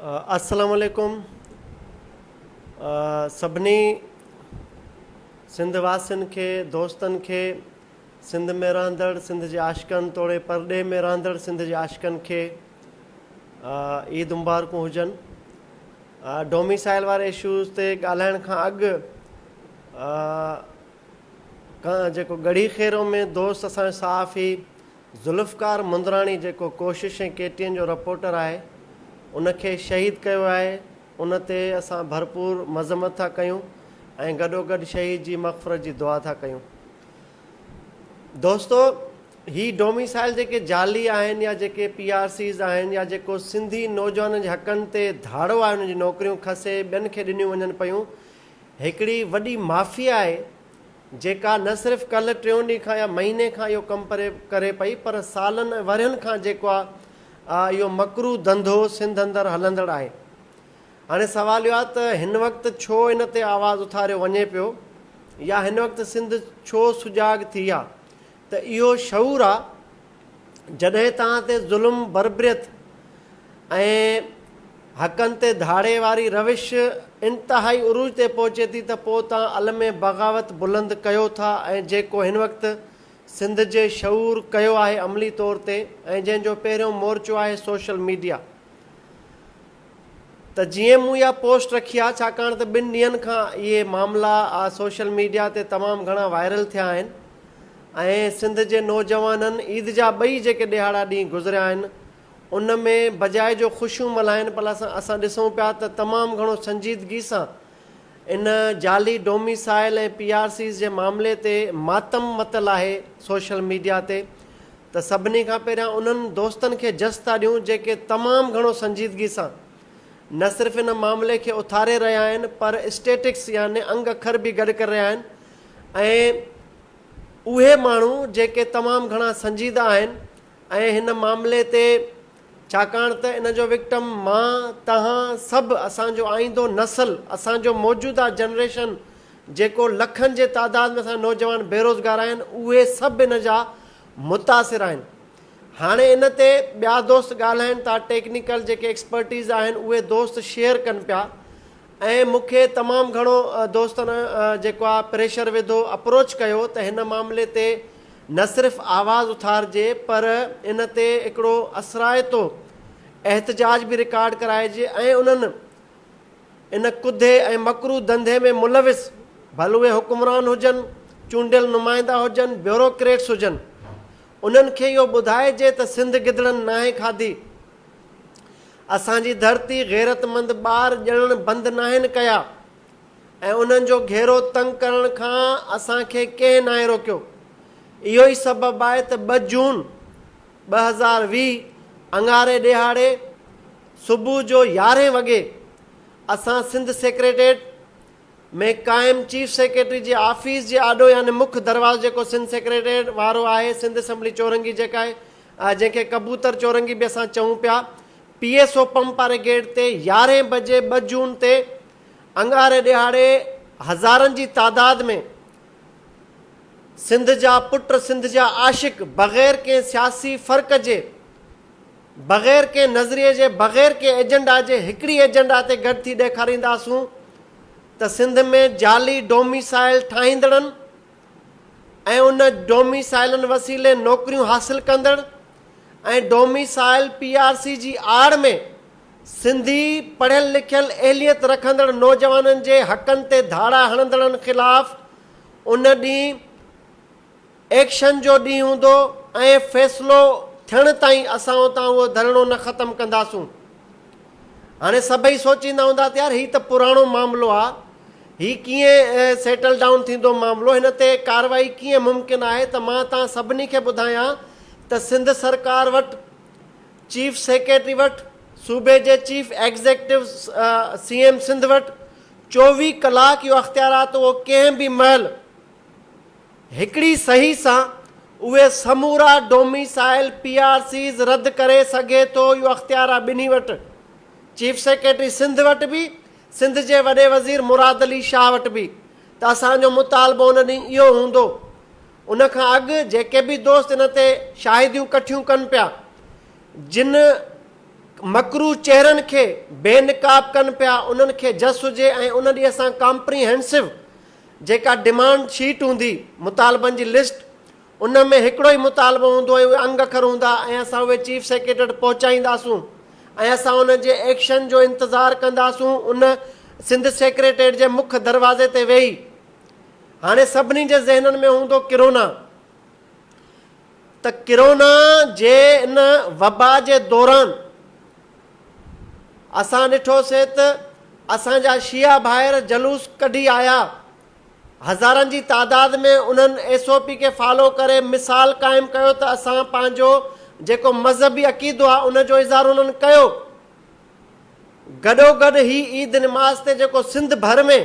अस्सलाम वालेकुम। सभिनी सिंध वासियुनि खे, दोस्तनि खे, सिंध में रहंदड़ सिंध जे आशिक़नि तोड़े परॾे में रहंदड़ सिंध जे आशिक़नि खे ईद मुबारकूं हुजनि। डोमिसाइल वारे इशूज़ ते ॻाल्हाइण खां अॻु जेको गढ़ी खेरो में दोस्त असांजो सहाफ़ी ज़ुल्फ़कार मुंदराणी जेको कोशिश ऐं केटीएन जो रिपोर्टर आहे उनखे शहीद कयो आहे, उन ते असां भरपूर मज़मत था कयूं ऐं गॾोगॾु शहीद जी मग़फ़िरत जी दुआ था कयूं। दोस्तो, ही डोमिसाइल जेके जाली आहिनि या जेके PRCs आहिनि या जेको सिंधी नौजवाननि जे हक़नि ते धाड़ो आहे, उन्हनि जी नौकरियूं खसे ॿियनि खे ॾिनियूं वञनि पियूं, हिकिड़ी वॾी माफ़िया आहे जेका न सिर्फ़ु कल्ह 3 ॾींहं खां या महीने खां इहो कमु करे पई, पर सालनि ऐं वरियनि खां जेको आहे इहो मकरू धंधो सिंध अंदरि हलंदड़ आहे। हाणे सुवालु इहो आहे त हिन वक़्तु छो इन ते आवाज़ु उथारियो वञे पियो या हिन वक़्तु सिंध छो सुजाॻ थी आहे, त इहो शऊर आहे जॾहिं तव्हां ते ज़ुल्म बरबरियत ऐं हक़नि ते धाड़े वारी रविश इंतिहाई उरूज ते पहुचे थी त पोइ तव्हां अलमे बग़ावत बुलंद कयो था ऐं जेको हिन वक़्तु सिंध जे शऊर कयो आहे अमली तौर ते ऐं जंहिंजो पहिरियों मोर्चो आहे सोशल मीडिया। त जीअं मूं इहा पोस्ट रखी आहे, छाकाणि त 2 ॾींहंनि खां इहे मामला सोशल मीडिया ते तमामु घणा वायरल थिया आहिनि ऐं सिंध जे नौजवाननि ईद जा 2 जेके ॾिहाड़ा ॾींहं गुज़रिया आहिनि उन में बजाए जो ख़ुशियूं मल्हाइनि, भला असां ॾिसूं पिया त तमामु घणो संजीदगी सां इन जाली डोमिसाइल ऐं PRCs जे मामले ते मातम मतल आहे सोशल मीडिया ते। त सभिनी खां पहिरियां उन्हनि दोस्तनि खे जस था ॾियूं जेके तमामु घणो संजीदगी सां न सिर्फ़ु इन मामले खे उथारे रहिया आहिनि पर स्टेटिक्स यानी अंग अखर बि गॾु करे रहिया आहिनि ऐं उहे माण्हू जेके तमामु घणा संजीदा आहिनि ऐं हिन मामले ते, छाकाणि त इन जो विक्टम मां तव्हां सभु असांजो आईंदो नसल, असांजो मौजूदा जनरेशन जेको लखनि जे तादाद में असां नौजवान बेरोज़गार आहिनि, उहे सभु इन जा मुतासिर आहिनि। हाणे इन ते ॿिया दोस्त ॻाल्हाइनि था, टेक्निकल जेके एक्सपर्टीज़ आहिनि उहे दोस्त शेयर कनि पिया ऐं मूंखे तमामु घणो दोस्तनि जेको आहे प्रेशर विधो, अप्रोच कयो त हिन मामले ते न सिर्फ़ु आवाज़ु उथारिजे पर इन ते हिकिड़ो असराइतो एहतजाज बि रिकॉर्ड कराइजे ऐं उन्हनि इन कुदे ऐं मकरू धंधे में मुलविस, भले उहे हुकुमरान हुजनि, चूंडियल नुमाइंदा हुजनि, ब्यूरोक्रेट्स हुजनि, उन्हनि खे इहो ॿुधाइजे त सिंध गिदड़नि नाहे खाधी, असांजी धरती गैरतमंद ॿार ॼणणु बंदि नाहिनि कया ऐं उन्हनि जो घेरो तंग करण खां असांखे कंहिं नाहे रोकियो। इहो ई सबबु आहे त 2 जून 2020 अंगारे ॾिहाड़े सुबुह जो 11 वॻे असां सिंध सेक्रेटेरिएट में क़ाइमु चीफ सेक्रेटरी जे ऑफिस जे आॾो यानी मुख्य दरवाज़ो जेको सिंध सेक्रेटेरिएट वारो आहे, सिंध असेंबली चौरंगी जेका आहे जंहिंखे कबूतर चौरंगी बि असां चऊं पिया, PSO पंप वारे गेट ते 11 बजे 2 जून ते अंगारे ॾिहाड़े हज़ारनि जी तादाद में सिंध जा पुट, सिंध जा आशिक़ बग़ैर कंहिं सियासी फ़र्क़ जे, बग़ैर कंहिं नज़रिए जे, बग़ैर कंहिं एजेंडा जे हिकिड़ी एजेंडा ते गॾु थी ॾेखारींदासूं त सिंध में जाली डोमिसाइल ठाहींदड़नि ऐं उन डोमिसाइलनि वसीले नौकरियूं हासिल कंदड़ ऐं डोमिसाइल PRC जी आड़ में सिंधी पढ़ियल लिखियल एहलियत रखंदड़ नौजवाननि जे हक़नि ते धाड़ा हणंदड़नि ख़िलाफ़ उन ॾींहुं एक्शन जो ॾींहुं हूंदो ऐं फ़ैसिलो थियण ताईं असां उतां उहो धरणो न ख़तमु कंदासूं। हाणे सभई सोचींदा हूंदा त यार हीउ त पुराणो मामिलो आहे, हीउ कीअं सेटल डाउन थींदो मामिलो, हिन ते कार्रवाई कीअं मुमकिन आहे। त मां तव्हां सभिनी खे ॿुधायां त सिंध सरकार वटि, चीफ सेक्रेटरी वटि, सूबे जे चीफ एग्ज़ेक्टिव CM सिंध वटि 24 कलाक इहो अख़्तियारात, उहो कंहिं बि महिल हिकिड़ी सही सां उहे समूरा डोमिसाइल PRCs रद्द करे सघे थो। इहो अख़्तियार आहे ॿिन्ही वटि, चीफ सेक्रेटरी सिंध वटि बि, सिंध जे वॾे वज़ीर मुराद अली शाह वटि बि। त असांजो मुतालबो उन ॾींहुं इहो हूंदो। उनखां अॻु जेके बि दोस्त इन ते शाहिदियूं कठियूं कनि पिया, जिन मकरू चेहरनि खे बेनकाब कनि पिया, उन्हनि खे जस हुजे ऐं उन ॾींहुं असां कॉम्प्रीहेंसिव जेका डिमांड शीट हूंदी मुतालबनि जी लिस्ट, उन में हिकिड़ो ई मुतालबो हूंदो ऐं उहे अंग अखर हूंदा ऐं असां उहे चीफ सेक्रेटरी वटि पहुचाईंदासूं ऐं असां उन जे एक्शन जो इंतज़ारु कंदासूं उन सिंध सेक्रेटरी जे मुख्य दरवाज़े ते वेही। हाणे सभिनी जे ज़हननि में हूंदो किरोना, त किरोना जे इन वबा जे दौरान असां ॾिठोसीं त असांजा शिया भाइर जलूस कढी आया, हज़ारनि जी तादाद में उन्हनि SOP खे फॉलो करे मिसाल क़ाइमु कयो त असां पंहिंजो जेको मज़हबी अक़ीदो आहे उन जो इज़हार उन्हनि कयो। गॾोगॾु ही ईद निमाज़ ते जेको सिंध भर में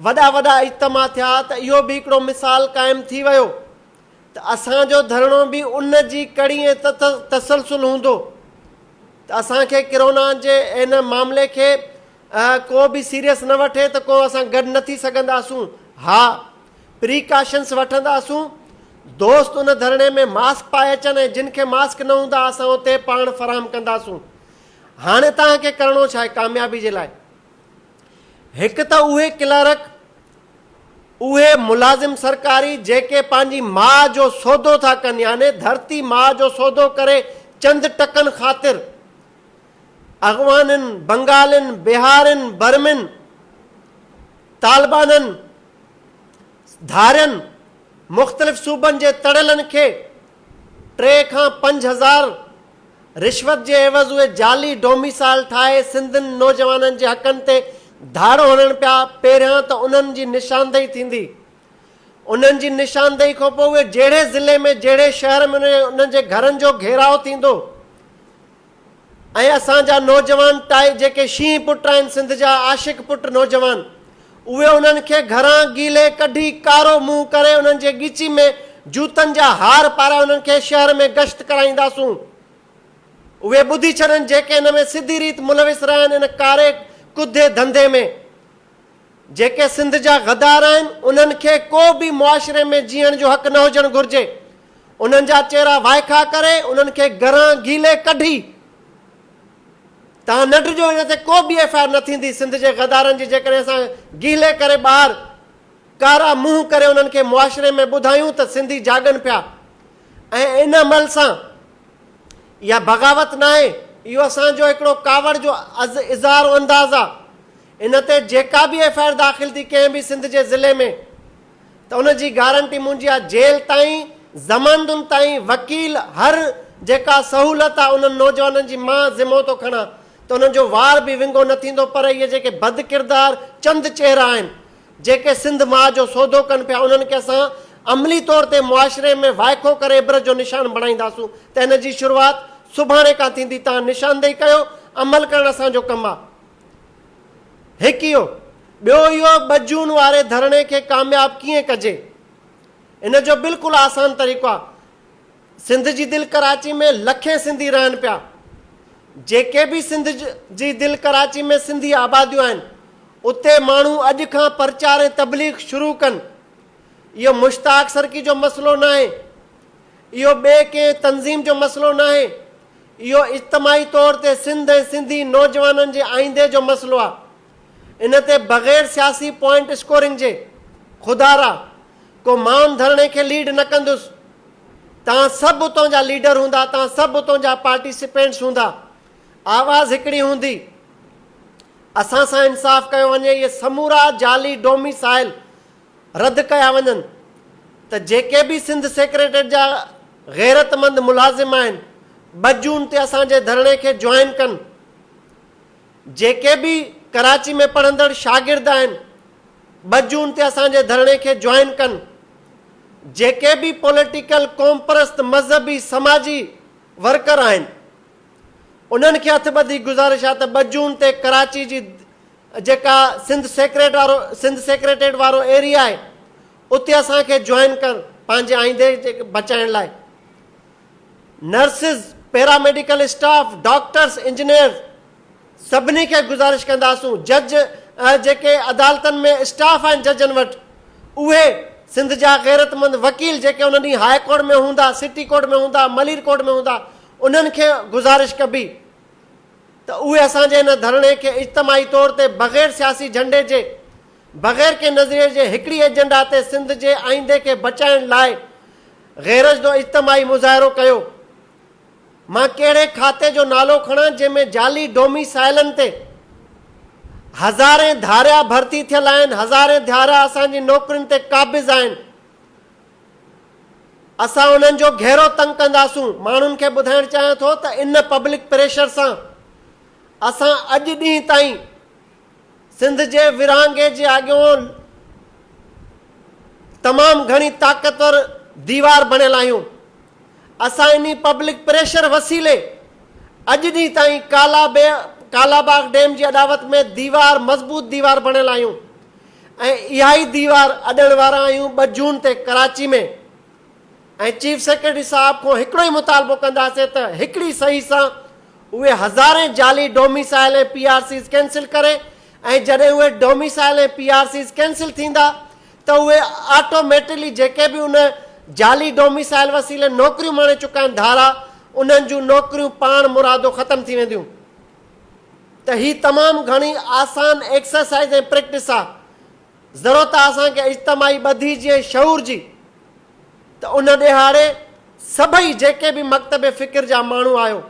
वॾा वॾा इज्तिमा थिया त इहो बि हिकिड़ो मिसाल क़ाइमु थी वियो त असांजो धरणो बि उन जी कड़ी ऐं तसलसुल हूंदो त असांखे किरोना जे इन मामले खे को बि सीरियस न वठे त को असां गॾु न थी सघंदासूं। हा, प्रिकॉशन्स वठंदासूं, दोस्त उन धरणे में मास्क पाए अचनि ऐं जिन खे मास्क न हूंदा असां उते पाण फ़राहम कंदासूं। हाणे तव्हांखे करिणो छा आहे कामयाबी जे लाइ? हिकु त उहे क्लर्क, उहे मुलाज़िम सरकारी जेके पंहिंजी माउ जो सौदो था कनि, यानी धरती माउ जो सौदो करे चंद टकनि ख़ातिर अगवाननि, बंगालिन, बिहारिन, बर्मिन, तालिबाननि, धारियनि, मुख़्तलिफ़ सूबनि जे तड़ियलनि खे 3 खां 5,000 रिश्वत जे एवज़ उहे जाली डोमिसाइल ठाहे सिंधियुनि नौजवाननि जे हक़नि ते धाड़ो हणनि पिया। पहिरियां त उन्हनि जी निशानदेही थींदी, उन्हनि जी निशानदेही खां पोइ उहे जहिड़े ज़िले में जहिड़े शहर में उन्हनि जे घरनि जो घेराव थींदो ऐं असांजा नौजवान जेके शींहं पुट आहिनि, सिंध जा आशिक़ पुट नौजवान, उहे उन्हनि खे घरां गीले कढी कारो मुंहुं करे उन्हनि जे ॻीची में जूतनि जा हार पाराए उन्हनि खे शहर में गश्त कराईंदासूं। उहे ॿुधी छॾनि जेके हिन में सिधी रीति मुलविस रहिया आहिनि इन कारे कुदे धंधे में, जेके सिंध जा गदार आहिनि, उन्हनि खे को बि मुआशिरे में जीअण जो हक़ न हुजणु घुरिजे। उन्हनि जा चेहरा वाइखा करे उन्हनि खे घरां गीले कढी, तव्हां न ॾिजो हिन ते को बि FIR न थींदी सिंध जे गदारनि जी जेकॾहिं असां गीले करे ॿाहिरि कारा मुंहुं करे उन्हनि खे मुआशिरे में ॿुधायूं त सिंधी जाॻनि पिया। ऐं इन अमल सां इहा बग़ावत न आहे, इहो असांजो हिकिड़ो कावड़ जो इज़हार अंदाज़ आहे। इन ते जेका बि FIR दाख़िल थी कंहिं बि सिंध जे ज़िले में त उन जी गारंटी मुंहिंजी आहे जेल ताईं, ज़मानतुनि ताईं, वकील, हर जेका सहूलियत आहे उन्हनि नौजवाननि जी मां ज़िमो थो खणां त उन्हनि जो वार बि विंगो न थींदो। पर इहे जेके बद किरदार चंद चेहरा आहिनि जेके सिंध माउ जो सौदो कनि पिया, उन्हनि खे असां अमली तौर ते मुआशिरे में वाइखो करे इबरत जो निशान बणाईंदासूं। त हिन जी शुरूआति सुभाणे खां थींदी। तव्हां निशानदेही कयो, अमल करणु असांजो कमु आहे। हिकु इहो, ॿियो इहो 2 जून वारे धरणे खे कामयाबु कीअं कजे, इन जो बिल्कुलु आसान तरीक़ो आहे। सिंध जी दिलि कराची में लखे सिंधी रहनि पिया। जेके बि सिंध जी दिलि कराची में सिंधी आबादियूं आहिनि, उते माण्हू अॼु खां प्रचार ऐं तबलीग शुरू कनि। इहो मुश्ताक सरकी जो मसइलो न आहे, इहो ॿिए कंहिं तंज़ीम जो मसइलो न आहे, इहो इज्तिमाही तौर ते सिंध ऐं सिंधी नौजवाननि जे आईंदे जो मसइलो आहे। इन ते बग़ैर सियासी पॉइंट स्कोरिंग जे खुदारा को माण्हुनि धरणे खे लीड न कंदुसि। तव्हां सभु उतां जा लीडर हूंदा, तव्हां सभु उतां जा पार्टिसिपेंट्स हूंदा, आवाज़ हिकिड़ी हूंदी, असां सां इंसाफ़ कयो वञे, इहे समूरा जाली डोमिसाइल रद्द कया वञनि त जेके बि सिंध सेक्रेटरी जा गैरतमंद मुलाज़िम आहिनि 2 जून ते असांजे धरणे खे जॉइन कनि। जेके बि कराची में पढ़ंदड़ शागिर्द आहिनि 2 जून ते असांजे धरणे खे जॉइन कनि। जेके बि पॉलिटिकल कौमपरस्त मज़हबी समाजी वर्कर आहिनि उन्हनि खे हथ ॿधी गुज़ारिश आहे त 2 जून ते कराची जी जेका सिंध सेक्रेटरी वारो एरिया आहे उते असांखे जॉइन कर पंहिंजे आईंदे जे बचाइण लाइ। Nurses, paramedical staff, doctors, engineer सभिनी खे गुज़ारिश कंदासूं। जज जेके अदालतनि में स्टाफ आहिनि जजनि वटि, उहे सिंध जा गैरतमंद वकील जेके उन ॾींहुं हाई कोर्ट में हूंदा, सिटी कोर्ट में हूंदा, मलीर कोर्ट में हूंदा, उन्हनि खे गुज़ारिश कबी त उहे असांजे हिन धरणे खे इज्तमाही तौर ते बग़ैर सियासी झंडे जे, बग़ैर के नज़रिए जे हिकिड़ी एजेंडा ते सिंध जे आईंदे खे बचाइण लाइ गैरज जो इज्तमाही मुज़ाहिरो कयो। मां कहिड़े खाते जो नालो खणां जंहिंमें जाली डोमिसाइलनि ते हज़ारे धारिया भर्ती थियल आहिनि, हज़ारे धारिया असांजी नौकरियुनि ते क़ाबिज़ आहिनि। असां उन्हनि जो घेरो तंग कंदासूं। माण्हुनि खे ॿुधाइणु चाहियां थो त इन पब्लिक प्रेशर सां असां अॼु ॾींहं ताईं सिंध जे विरहाङे जे अॻियां तमामु घणी ताक़तवर दीवार बणियल आहियूं। असां इन पब्लिक प्रेशर वसीले अॼु ॾींहं ताईं कालाबाग डैम जी अॾावत में दीवार, मज़बूत दीवार बणियल आहियूं ऐं इहा ई दीवार अॾण वारा आहियूं 2 जून ते कराची में। ऐं चीफ सेक्रेटरी साहब खां हिकिड़ो ई मुतालबो कंदासीं त हिकिड़ी सही सां उहे हज़ारे जाली डोमिसाइल ऐं PRCs कैंसिल करे, ऐं जॾहिं उहे डोमिसाइल ऐं PRCs कैंसिल थींदा त उहे ऑटोमेटिकली जेके बि उन जाली डोमिसाइल वसीले नौकरियूं माणे चुका आहिनि धारा, उन्हनि जूं नौकरियूं पाण मुरादो ख़तमु थी वेंदियूं। त ही तमामु घणी आसान एक्सरसाइज़ ऐं प्रैक्टिस आहे। ज़रूरत आहे असांखे इज्तमाही ॿधी जी ऐं शऊर जी। त उन ॾिहाड़े सभई जेके बि मकतब फ़िक्र जा माण्हू आहियो,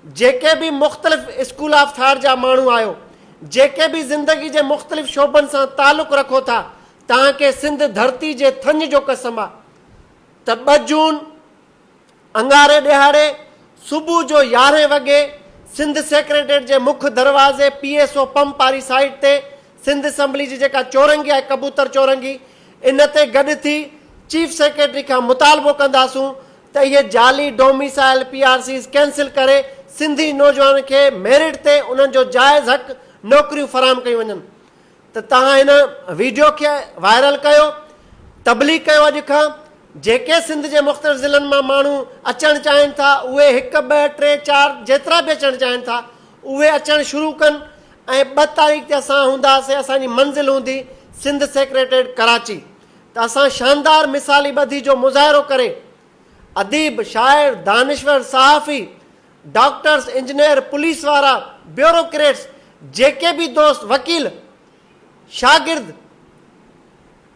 जेके बि मुख़्तलिफ़ स्कूल ऑफ थॉट जा माण्हू आहियो, जेके बि ज़िंदगी जे मुख़्तलिफ़ शोबनि सां तालुक़ रखो था, तव्हांखे सिंध धरती जे थंज जो क़सम आहे त 2 जून अंगारे ॾिहाड़े सुबुह जो 11 वॻे सिंध सेक्रेटेरिएट जे मुख्य दरवाज़े PSO पंप वारी साइड ते सिंध असैम्बली जी जेका चौरंगी आहे, कबूतर चौरंगी, इन ते गॾु थी चीफ सेक्रेटरी खां मुतालबो कंदासूं त इहे जाली डोमिसाइल PRCs कैंसिल करे सिंधी नौजवान खे मेरिट ते उन्हनि जो जाइज़ हक़ नौकरियूं फराहम कयूं वञनि। त तव्हां हिन वीडियो खे वायरल कयो, तबलीग कयो। अॼु खां जेके सिंध जे मुख़्तलिफ़ ज़िलनि मां माण्हू अचणु चाहिनि था, उहे 1, 2, 3, 4 जेतिरा बि अचणु चाहिनि था उहे अचणु शुरू कनि। ऐं 2 तारीख़ ते असां हूंदासीं, असांजी मंज़िल हूंदी सिंध सेक्रेटेरिएट कराची। त असां शानदार मिसाली ॿधी जो मुज़ाहिरो करे अदीब, शाइर, दानिश्वर, सहाफ़ी, डॉक्टर्स, इंजीनियर, पुलिस वारा, ब्यूरोक्रेट्स, जेके बि दोस्त, वकील, शागिर्द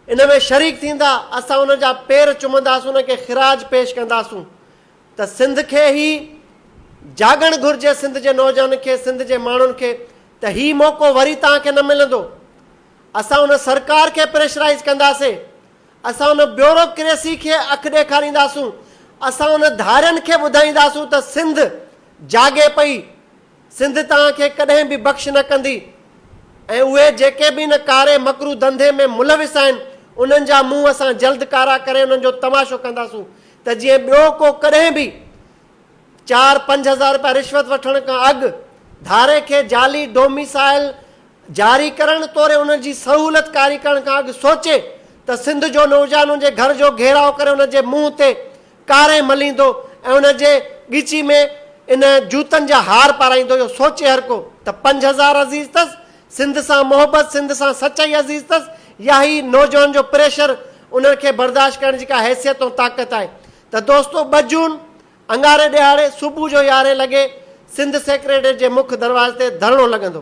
इन में शरीक थींदा, असां उन जा पेर चुमंदासूं, उनखे ख़िराज पेश कंदासूं। त सिंध खे ई जागणु घुरिजे, सिंध जे नौजवान खे, सिंध जे माण्हुनि खे त ही मौक़ो वरी तव्हांखे न मिलंदो। असां उन सरकार खे प्रेशराइज़ कंदासीं, असां उन ब्यूरोक्रेसी खे अखि ॾेखारींदासूं, असां उन धारियनि खे ॿुधाईंदासूं त सिंध जागे पई, सिंध तव्हांखे कॾहिं बि बख़्श न कंदी। ऐं उहे जेके बि इन कारे मकरू धंधे में मुलविस आहिनि, उन्हनि जा मुंहुं असां जल्द कारा करे उन्हनि जो तमाशो कंदासूं त जीअं ॿियो को कॾहिं बि 4-5 हज़ार रुपया रिश्वत वठण खां अॻु धारे खे जाली डोमिसाइल जारी करण तौरु उन्हनि जी सहूलियत कारी करण खां अॻु सोचे त सिंध जो नौजवान जे घर जो घेराव करे उन जे मुंहं ते कारे मलींदो ऐं उन जे ॻिची में इन जूतनि जा हार पाराईंदो। इहो सोचे हर को त 5000 अज़ीज़ अथसि, सिंध सां मोहबत, सिंध सां सचाई अज़ीज़ अथसि, या ही नौजवान जो प्रेशर उन्हनि खे बर्दाश्त करण जी का हैसियत ऐं ताक़त आहे। त दोस्तो 2 जून अंगारे ॾिहाड़े सुबुह जो 11 लॻे सिंध सेक्रेटेरिएट जे मुख्य दरवाज़े ते धरणो लॻंदो।